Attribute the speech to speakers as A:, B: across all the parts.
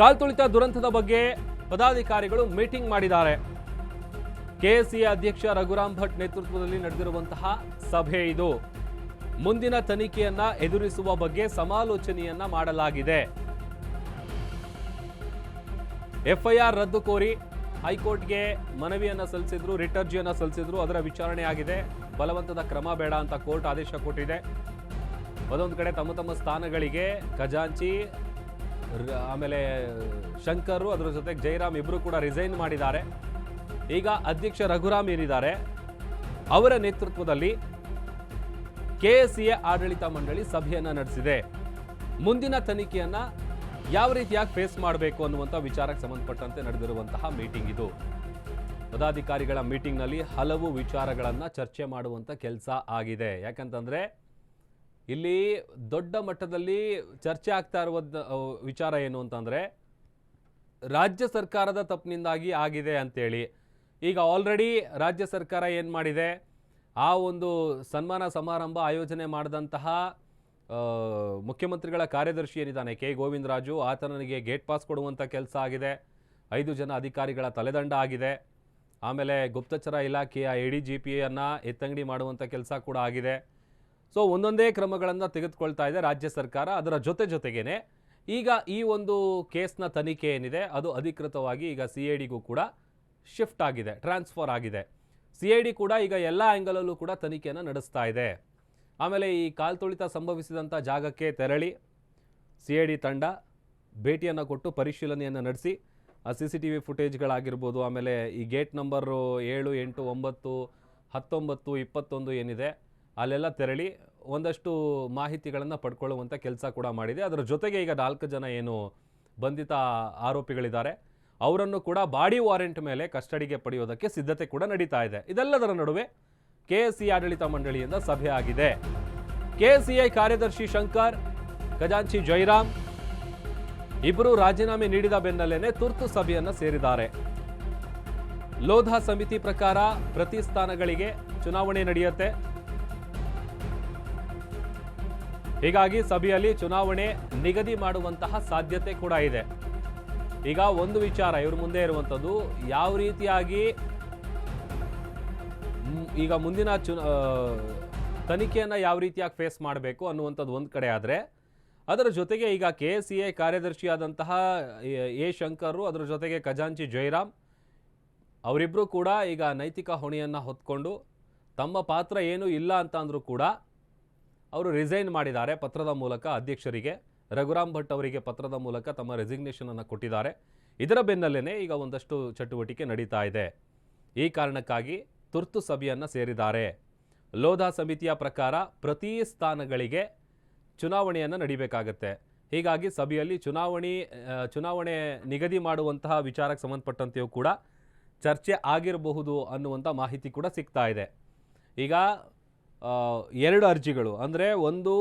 A: ಕಾಲ್ತುಳಿತ ದುರಂತದ ಬಗ್ಗೆ ಪದಾಧಿಕಾರಿಗಳು ಮೀಟಿಂಗ್ ಮಾಡಿದ್ದಾರೆ. ಕೆಎಸ್ಸಿಎ ಅಧ್ಯಕ್ಷ ರಘುರಾಮ್ ಭಟ್ ನೇತೃತ್ವದಲ್ಲಿ ನಡೆದಿರುವಂತಹ ಸಭೆ ಇದು. ಮುಂದಿನ ತನಿಖೆಯನ್ನ ಎದುರಿಸುವ ಬಗ್ಗೆ ಸಮಾಲೋಚನೆಯನ್ನ ಮಾಡಲಾಗಿದೆ. ಎಫ್ಐಆರ್ ರದ್ದು ಕೋರಿ ಹೈಕೋರ್ಟ್ಗೆ ಮನವಿಯನ್ನ ಸಲ್ಲಿಸಿದ್ರು, ರಿಟ್ ಅರ್ಜಿಯನ್ನ ಸಲ್ಲಿಸಿದ್ರು. ಅದರ ವಿಚಾರಣೆ ಆಗಿದೆ. ಬಲವಂತದ ಕ್ರಮ ಬೇಡ ಅಂತ ಕೋರ್ಟ್ ಆದೇಶ ಕೊಟ್ಟಿದೆ. ಒಂದೊಂದು ಕಡೆ ತಮ್ಮ ತಮ್ಮ ಸ್ಥಾನಗಳಿಗೆ ಖಜಾಂಚಿ ಆಮೇಲೆ ಶಂಕರ್ ಅದರ ಜೊತೆಗೆ ಜೈರಾಮ್ ಇಬ್ರು ಕೂಡ ರಿಸೈನ್ ಮಾಡಿದ್ದಾರೆ. ಈಗ ಅಧ್ಯಕ್ಷ ರಘುರಾಮ್ ಏನಿದ್ದಾರೆ ಅವರ ನೇತೃತ್ವದಲ್ಲಿ ಕೆಎಸ್ಸಿಎ ಆಡಳಿತ ಮಂಡಳಿ ಸಭೆಯನ್ನ ನಡೆಸಿದೆ. ಮುಂದಿನ ತನಿಖೆಯನ್ನ ಯಾವ ರೀತಿಯಾಗಿ ಫೇಸ್ ಮಾಡಬೇಕು ಅನ್ನುವಂಥ ವಿಚಾರಕ್ಕೆ ಸಂಬಂಧಪಟ್ಟಂತೆ ನಡೆದಿರುವಂತಹ ಮೀಟಿಂಗ್ ಇದು. ಪದಾಧಿಕಾರಿಗಳ ಮೀಟಿಂಗ್ನಲ್ಲಿ ಹಲವು ವಿಚಾರಗಳನ್ನ ಚರ್ಚೆ ಮಾಡುವಂಥ ಕೆಲಸ ಆಗಿದೆ. ಯಾಕಂತಂದ್ರೆ ಇಲ್ಲಿ ದೊಡ್ಡ ಮಟ್ಟದಲ್ಲಿ ಚರ್ಚೆ ಆಗ್ತಾ ಇರುವ ವಿಚಾರ ಏನು ಅಂತಂದ್ರೆ ರಾಜ್ಯ ಸರ್ಕಾರದ ತಪ್ಪಿನಿಂದಾಗಿ ಆಗಿದೆ ಅಂತೇಳಿ. ಈಗ ಆಲ್ರೆಡಿ ರಾಜ್ಯ ಸರ್ಕಾರ ಏನು ಮಾಡಿದೆ, ಆ ಒಂದು ಸನ್ಮಾನ ಸಮಾರಂಭ ಆಯೋಜನೆ ಮಾಡಿದಂತಹ ಮುಖ್ಯಮಂತ್ರಿಗಳ ಕಾರ್ಯದರ್ಶಿ ಏನಿದ್ದಾನೆ ಕೆ ಗೋವಿಂದರಾಜು, ಆತನಿಗೆ ಗೇಟ್ ಪಾಸ್ ಕೊಡುವಂಥ ಕೆಲಸ ಆಗಿದೆ. 5 ಜನ ಅಧಿಕಾರಿಗಳ ತಲೆದಂಡ ಆಗಿದೆ. ಆಮೇಲೆ ಗುಪ್ತಚರ ಇಲಾಖೆಯ ADGPಯನ್ನು ಎತ್ತಂಗಡಿ ಮಾಡುವಂಥ ಕೆಲಸ ಕೂಡ ಆಗಿದೆ. ಸೊ ಒಂದೊಂದೇ ಕ್ರಮಗಳನ್ನು ತೆಗೆದುಕೊಳ್ತಾ ಇದೆ ರಾಜ್ಯ ಸರ್ಕಾರ. ಅದರ ಜೊತೆಗೇನೆ ಈಗ ಈ ಒಂದು ಕೇಸ್ನ ತನಿಖೆ ಏನಿದೆ ಅದು ಅಧಿಕೃತವಾಗಿ ಈಗ CIDಗೂ ಕೂಡ ಶಿಫ್ಟ್ ಆಗಿದೆ, ಟ್ರಾನ್ಸ್ಫರ್ ಆಗಿದೆ. CID ಕೂಡ ಈಗ ಎಲ್ಲ ಆ್ಯಂಗಲಲ್ಲೂ ಕೂಡ ತನಿಖೆಯನ್ನು ನಡೆಸ್ತಾ ಇದೆ. ಆಮೇಲೆ ಈ ಕಾಲ್ತುಳಿತ ಸಂಭವಿಸಿದಂಥ ಜಾಗಕ್ಕೆ ತೆರಳಿ CID ತಂಡ ಭೇಟಿಯನ್ನು ಕೊಟ್ಟು ಪರಿಶೀಲನೆಯನ್ನು ನಡೆಸಿ ಆ CCTV ಫುಟೇಜ್ಗಳಾಗಿರ್ಬೋದು, ಆಮೇಲೆ ಈ ಗೇಟ್ ನಂಬರು 7, 8, 9, 19, 21 ಏನಿದೆ ಅಲ್ಲೆಲ್ಲ ತೆರಳಿ ಒಂದಷ್ಟು ಮಾಹಿತಿಗಳನ್ನು ಪಡ್ಕೊಳ್ಳುವಂಥ ಕೆಲಸ ಕೂಡ ಮಾಡಿದೆ. ಅದರ ಜೊತೆಗೆ ಈಗ 4 ಜನ ಏನು ಬಂಧಿತ ಆರೋಪಿಗಳಿದ್ದಾರೆ ಅವರನ್ನು ಕೂಡ ಬಾಡಿ ವಾರೆಂಟ್ ಮೇಲೆ ಕಸ್ಟಡಿಗೆ ಪಡೆಯೋದಕ್ಕೆ ಸಿದ್ಧತೆ ಕೂಡ ನಡೀತಾ ಇದೆ. ಇದೆಲ್ಲದರ ನಡುವೆ ಕೆಎಸ್ಸಿಎ ಆಡಳಿತ ಮಂಡಳಿಯಿಂದ ಸಭೆ ಆಗಿದೆ. ಕೆಎಸ್ಸಿಎ ಕಾರ್ಯದರ್ಶಿ ಶಂಕರ್, ಖಜಾಂಚಿ ಜೈರಾಮ್ ಇಬ್ಬರು ರಾಜೀನಾಮೆ ನೀಡಿದ ಬೆನ್ನಲ್ಲೇನೆ ತುರ್ತು ಸಭೆಯನ್ನು ಸೇರಿದ್ದಾರೆ. ಲೋಧಾ ಸಮಿತಿ ಪ್ರಕಾರ ಪ್ರತಿ ಸ್ಥಾನಗಳಿಗೆ ಚುನಾವಣೆ ನಡೆಯುತ್ತೆ. ಹೀಗಾಗಿ ಸಭೆಯಲ್ಲಿ ಚುನಾವಣೆ ನಿಗದಿ ಮಾಡುವಂತಹ ಸಾಧ್ಯತೆ ಕೂಡ ಇದೆ. ಈಗ ಒಂದು ವಿಚಾರ ಇವ್ರ ಮುಂದೆ ಇರುವಂಥದ್ದು, ಯಾವ ರೀತಿಯಾಗಿ ಈಗ ಮುಂದಿನ ತನಿಖೆಯನ್ನು ಯಾವ ರೀತಿಯಾಗಿ ಫೇಸ್ ಮಾಡಬೇಕು ಅನ್ನುವಂಥದ್ದು ಒಂದು ಕಡೆ ಆದರೆ, ಅದರ ಜೊತೆಗೆ ಈಗ ಕೆಎಸ್ಸಿಎ ಕಾರ್ಯದರ್ಶಿಯಾದಂತಹ ಎ ಶಂಕರ್, ಅದರ ಜೊತೆಗೆ ಖಜಾಂಚಿ ಜೈರಾಮ್ ಅವರಿಬ್ಬರು ಕೂಡ ಈಗ ನೈತಿಕ ಹೊಣೆಯನ್ನು ಹೊತ್ಕೊಂಡು ತಮ್ಮ ಪಾತ್ರ ಏನೂ ಇಲ್ಲ ಅಂತ ಅಂದರೂ ಕೂಡ ಅವರು ರಿಸೈನ್ ಮಾಡಿದ್ದಾರೆ. ಪತ್ರದ ಮೂಲಕ ಅಧ್ಯಕ್ಷರಿಗೆ ರಘುರಾಮ್ ಭಟ್ ಅವರಿಗೆ ಪತ್ರದ ಮೂಲಕ ತಮ್ಮ ರೆಸಿಗ್ನೇಷನನ್ನು ಕೊಟ್ಟಿದ್ದಾರೆ. ಇದರ ಬೆನ್ನಲ್ಲೇ ಈಗ ಒಂದಷ್ಟು ಚಟುವಟಿಕೆ ನಡೀತಾ ಇದೆ. ಈ ಕಾರಣಕ್ಕಾಗಿ ತುರ್ತು ಸಭೆಯನ್ನು ಸೇರಿದ್ದಾರೆ. ಲೋಧಾ ಸಮಿತಿಯ ಪ್ರಕಾರ ಪ್ರತಿ ಸ್ಥಾನಗಳಿಗೆ ಚುನಾವಣೆಯನ್ನು ನಡೀಬೇಕಾಗತ್ತೆ. ಹೀಗಾಗಿ ಸಭೆಯಲ್ಲಿ ಚುನಾವಣೆ ನಿಗದಿ ಮಾಡುವಂತಹ ವಿಚಾರಕ್ಕೆ ಸಂಬಂಧಪಟ್ಟಂತೆಯೂ ಕೂಡ ಚರ್ಚೆ ಆಗಿರಬಹುದು ಅನ್ನುವಂಥ ಮಾಹಿತಿ ಕೂಡ ಸಿಗ್ತಾ ಇದೆ. ಈಗ 2 ಅರ್ಜಿಗಳು ಅಂದರೆ, ಒಂದು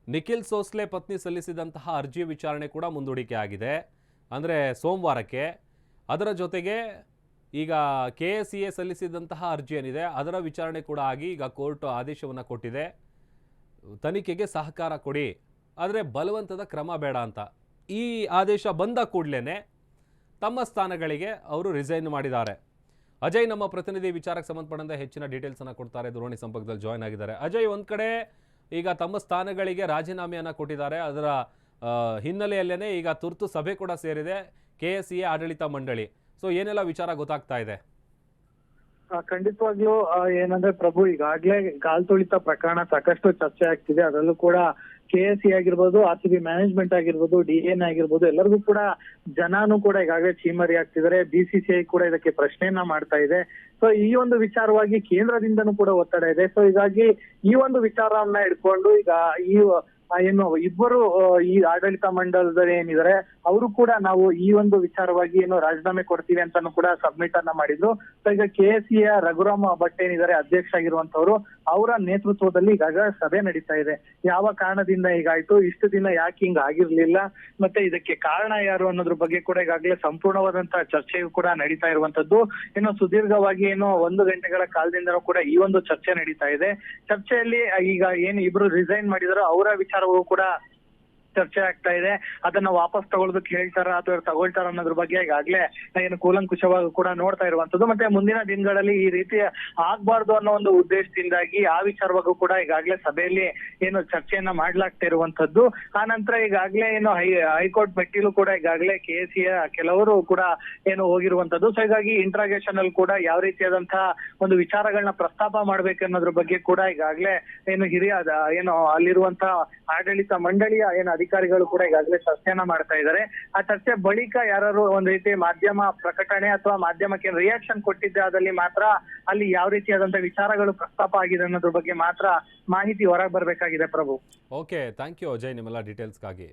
A: ನಿಖಿಲ್ ಸೋಸ್ಲೆ ಪತ್ನಿ ಸಲ್ಲಿಸಿದಂತಹ ಅರ್ಜಿ ವಿಚಾರಣೆ ಕೂಡ ಮುಂದೂಡಿಕೆ ಆಗಿದೆ, ಅಂದರೆ ಸೋಮವಾರಕ್ಕೆ. ಅದರ ಜೊತೆಗೆ ಈಗ ಕೆಎಸ್ಸಿಎ ಸಲ್ಲಿಸಿದಂತಹ ಅರ್ಜಿ ಏನಿದೆ ಅದರ ವಿಚಾರಣೆ ಕೂಡ ಆಗಿ ಈಗ ಕೋರ್ಟ್ ಆದೇಶವನ್ನು ಕೊಟ್ಟಿದೆ, ತನಿಖೆಗೆ ಸಹಕಾರ ಕೊಡಿ, ಆದರೆ ಬಲವಂತದ ಕ್ರಮ ಬೇಡ ಅಂತ. ಈ ಆದೇಶ ಬಂದ ಕೂಡಲೇ ತಮ್ಮ ಸ್ಥಾನಗಳಿಗೆ ಅವರು ರಿಸೈನ್ ಮಾಡಿದ್ದಾರೆ. ಅಜಯ್ ನಮ್ಮ ಪ್ರತಿನಿಧಿ ವಿಚಾರಕ್ಕೆ ಸಂಬಂಧಪಟ್ಟಂತೆ ಹೆಚ್ಚಿನ ಡೀಟೇಲ್ಸನ್ನು ಕೊಡ್ತಾರೆ, ದೂರವಾಣಿ ಸಂಪರ್ಕದಲ್ಲಿ ಜಾಯ್ನ್ ಆಗಿದ್ದಾರೆ. ಅಜಯ್, ಒಂದು ಕಡೆ ಈಗ ತಮ್ಮ ಸ್ಥಾನಗಳಿಗೆ ರಾಜೀನಾಮೆಯನ್ನು ಕೊಟ್ಟಿದ್ದಾರೆ. ಅದರ ಹಿನ್ನೆಲೆಯಲ್ಲೇ ಈಗ ತುರ್ತು ಸಭೆ ಕೂಡ ಸೇರಿದೆ ಕೆಎಸ್ಸಿಎ ಆಡಳಿತ ಮಂಡಳಿ. ಸೊ ಏನೆಲ್ಲ ವಿಚಾರ ಗೊತ್ತಾಗ್ತಾ ಇದೆ?
B: ಖಂಡಿತವಾಗ್ಲೂ ಏನಂದ್ರೆ ಪ್ರಭು, ಈಗಾಗ್ಲೇ ಕಾಲ್ತುಳಿತ ಪ್ರಕರಣ ಸಾಕಷ್ಟು ಚರ್ಚೆ ಆಗ್ತಿದೆ. ಅದರಲ್ಲೂ ಕೂಡ ಕೆಎಸ್ಸಿಎ ಆಗಿರ್ಬೋದು, RCB ಮ್ಯಾನೇಜ್ಮೆಂಟ್ ಆಗಿರ್ಬೋದು, DN ಆಗಿರ್ಬೋದು, ಎಲ್ಲರಿಗೂ ಕೂಡ ಜನನು ಕೂಡ ಈಗಾಗಲೇ ಚೀಮರಿ ಆಗ್ತಿದ್ದಾರೆ. BCCI ಕೂಡ ಇದಕ್ಕೆ ಪ್ರಶ್ನೆಯನ್ನ ಮಾಡ್ತಾ ಇದೆ. ಸೊ ಈ ಒಂದು ವಿಚಾರವಾಗಿ ಕೇಂದ್ರದಿಂದನೂ ಕೂಡ ಒತ್ತಡ ಇದೆ. ಸೊ ಹೀಗಾಗಿ ಈ ಒಂದು ವಿಚಾರವನ್ನ ಇಟ್ಕೊಂಡು ಈಗ ಈ ಏನು ಇಬ್ಬರು ಈ ಆಡಳಿತ ಮಂಡಲದಲ್ಲಿ ಏನಿದ್ದಾರೆ ಅವರು ಕೂಡ ನಾವು ಈ ಒಂದು ವಿಚಾರವಾಗಿ ಏನು ರಾಜೀನಾಮೆ ಕೊಡ್ತೀವಿ ಅಂತಾನು ಕೂಡ ಸಬ್ಮಿಟ್ ಅನ್ನ ಮಾಡಿದ್ರು. ಸೊ ಈಗ ಕೆಎಸ್ಸಿಎ ರಘುರಾಮ್ ಭಟ್ ಏನಿದ್ದಾರೆ ಅಧ್ಯಕ್ಷ ಆಗಿರುವಂತವ್ರು, ಅವರ ನೇತೃತ್ವದಲ್ಲಿ ಈಗಾಗ ಸಭೆ ನಡೀತಾ ಇದೆ. ಯಾವ ಕಾರಣದಿಂದ ಹೀಗಾಯ್ತು, ಇಷ್ಟು ದಿನ ಯಾಕೆ ಹಿಂಗ ಆಗಿರ್ಲಿಲ್ಲ, ಮತ್ತೆ ಇದಕ್ಕೆ ಕಾರಣ ಯಾರು ಅನ್ನೋದ್ರ ಬಗ್ಗೆ ಕೂಡ ಈಗಾಗಲೇ ಸಂಪೂರ್ಣವಾದಂತಹ ಚರ್ಚೆಯು ಕೂಡ ನಡೀತಾ ಇರುವಂತದ್ದು. ಇನ್ನು ಸುದೀರ್ಘವಾಗಿ ಏನು 1 ಗಂಟೆಗಳ ಕಾಲದಿಂದನೂ ಕೂಡ ಈ ಒಂದು ಚರ್ಚೆ ನಡೀತಾ ಇದೆ. ಚರ್ಚೆಯಲ್ಲಿ ಈಗ ಏನು ಇಬ್ರು ರಿಸೈನ್ ಮಾಡಿದಾರೋ ಅವರ ವಿಚಾರವೂ ಕೂಡ ಚರ್ಚೆ ಆಗ್ತಾ ಇದೆ. ಅದನ್ನ ವಾಪಸ್ ತಗೊಳ್ಳೋದಕ್ಕೆ ಹೇಳ್ತಾರ ಅಥವಾ ತಗೊಳ್ತಾರ ಅನ್ನೋದ್ರ ಬಗ್ಗೆ ಈಗಾಗ್ಲೇ ಏನು ಕೂಲಂಕುಷವಾಗಿ ಕೂಡ ನೋಡ್ತಾ ಇರುವಂತದ್ದು. ಮತ್ತೆ ಮುಂದಿನ ದಿನಗಳಲ್ಲಿ ಈ ರೀತಿ ಆಗ್ಬಾರ್ದು ಅನ್ನೋ ಒಂದು ಉದ್ದೇಶದಿಂದಾಗಿ ಆ ವಿಚಾರವಾಗೂ ಕೂಡ ಈಗಾಗ್ಲೇ ಸಭೆಯಲ್ಲಿ ಏನು ಚರ್ಚೆಯನ್ನ ಮಾಡ್ಲಾಗ್ತಾ ಇರುವಂತದ್ದು. ಆ ನಂತರ ಈಗಾಗ್ಲೇ ಏನು ಹೈಕೋರ್ಟ್ ಮೆಟ್ಟಿಲು ಕೂಡ ಈಗಾಗ್ಲೇ ಕೆಎಸ್ಸಿಯ ಕೆಲವರು ಕೂಡ ಏನು ಹೋಗಿರುವಂತದ್ದು. ಸೊ ಹೀಗಾಗಿ ಇಂಟ್ರಾಗೇಷನ್ ಅಲ್ಲಿ ಕೂಡ ಯಾವ ರೀತಿಯಾದಂತಹ ಒಂದು ವಿಚಾರಗಳನ್ನ ಪ್ರಸ್ತಾಪ ಮಾಡ್ಬೇಕು ಅನ್ನೋದ್ರ ಬಗ್ಗೆ ಕೂಡ ಈಗಾಗ್ಲೇ ಏನು ಹಿರಿಯ ಏನು ಅಲ್ಲಿರುವಂತಹ ಆಡಳಿತ ಮಂಡಳಿಯ ಏನು ಅಧಿಕಾರಿಗಳು ಕೂಡ ಈಗಾಗಲೇ ಚರ್ಚೆಯನ್ನ ಮಾಡ್ತಾ ಇದ್ದಾರೆ. ಆ ಚರ್ಚೆ ಬಳಿಕ ಯಾರು ಒಂದ್ ರೀತಿ ಮಾಧ್ಯಮ ಪ್ರಕಟಣೆ ಅಥವಾ ಮಾಧ್ಯಮಕ್ಕೆ ರಿಯಾಕ್ಷನ್ ಕೊಟ್ಟಿದ್ದೆ ಆದಲ್ಲಿ ಮಾತ್ರ ಅಲ್ಲಿ ಯಾವ ರೀತಿಯಾದಂತಹ ವಿಚಾರಗಳು ಪ್ರಸ್ತಾಪ ಆಗಿದೆ ಅನ್ನೋದ್ರ ಬಗ್ಗೆ ಮಾತ್ರ ಮಾಹಿತಿ ಹೊರಗೆ ಬರ್ಬೇಕಾಗಿದೆ ಪ್ರಭು.
A: ಓಕೆ, ಥ್ಯಾಂಕ್ ಯು ಅಜಯ್ ನಿಮ್ಮೆಲ್ಲ ಡೀಟೇಲ್ಸ್ಗಾಗಿ.